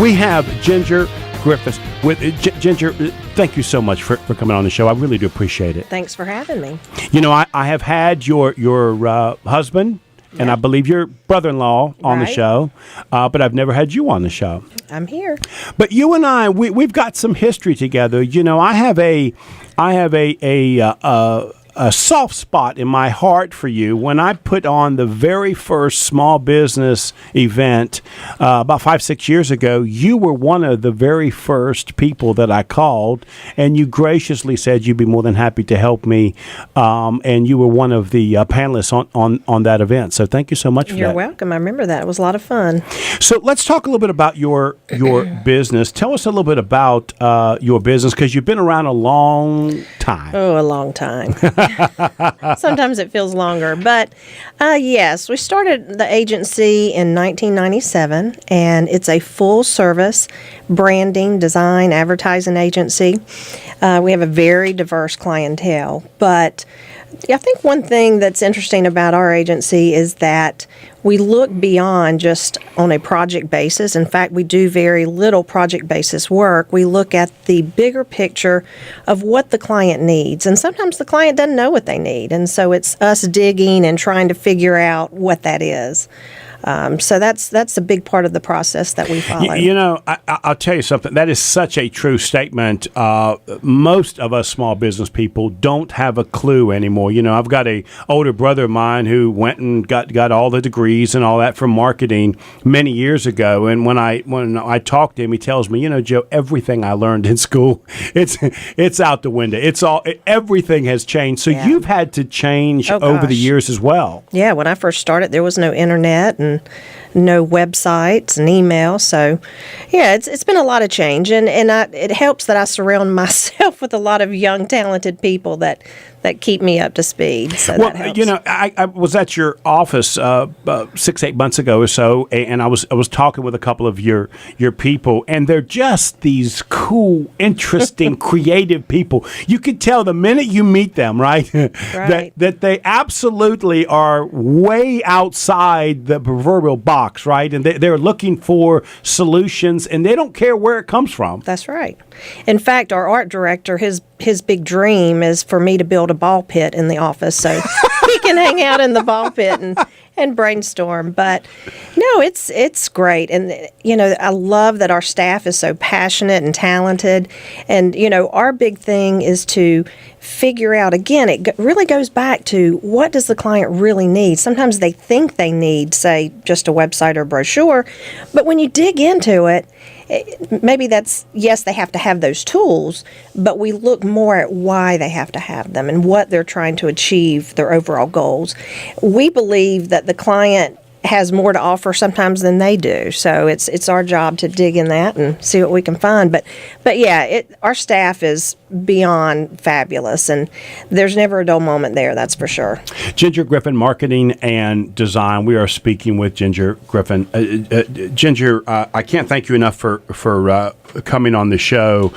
We have Ginger Griffin. Ginger, thank you so much for coming on the show. I really do appreciate it. Thanks for having me. You know, I have had your husband and I believe your brother-in-law on the show, but I've never had you on the show. I'm here. But you and I, we've got some history together. You know, I have a soft spot in my heart for you. When I put on the very first small business event about 5-6 years ago, you were one of the very first people that I called, and you graciously said you'd be more than happy to help me, and you were one of the panelists on that event. So thank you so much for that. You're welcome. I remember that. It was a lot of fun. So let's talk a little bit about your business. Tell us a little bit about your business, because you've been around a long time. Oh, a long time. Sometimes it feels longer. But yes, we started the agency in 1997, and it's a full-service branding, design, advertising agency. We have a very diverse clientele. But I think one thing that's interesting about our agency is that we look beyond just on a project basis. In fact, we do very little project basis work. We look at the bigger picture of what the client needs. And sometimes the client doesn't know what they need. And so it's us digging and trying to figure out what that is. So that's a big part of the process that we follow. You know, I'll tell you something. That is such a true statement. Most of us small business people don't have a clue anymore. You know, I've got a older brother of mine who went and got all the degrees and all that from marketing many years ago. And when I talk to him, he tells me, you know, Joe, everything I learned in school, it's out the window. Everything has changed. So you've had to change over the years as well. Yeah, when I first started, there was no internet and no websites and email. So, yeah, it's been a lot of change, and it helps that I surround myself with a lot of young, talented people that keep me up to speed. So that helps. You know, I was at your office 6-8 months ago or so, and I was talking with a couple of your people, and they're just these cool, interesting, creative people. You could tell the minute you meet them, right? that they absolutely are way outside the proverbial box, right? And they're looking for solutions, and they don't care where it comes from. That's right. In fact, our art director, his big dream is for me to build a ball pit in the office so he can hang out in the ball pit and brainstorm. But no, it's great. And, you know, I love that our staff is so passionate and talented. And, you know, our big thing is to figure out, again, it really goes back to what does the client really need. Sometimes they think they need, say, just a website or brochure. But when you dig into it, maybe that's, yes, they have to have those tools, but we look more at why they have to have them and what they're trying to achieve, their overall goals. We believe that the client has more to offer sometimes than they do. So it's our job to dig in that and see what we can find. But yeah, our staff is beyond fabulous, and there's never a dull moment there, that's for sure. Ginger Griffin, Marketing and Design. We are speaking with Ginger Griffin. Ginger, I can't thank you enough for coming on the show.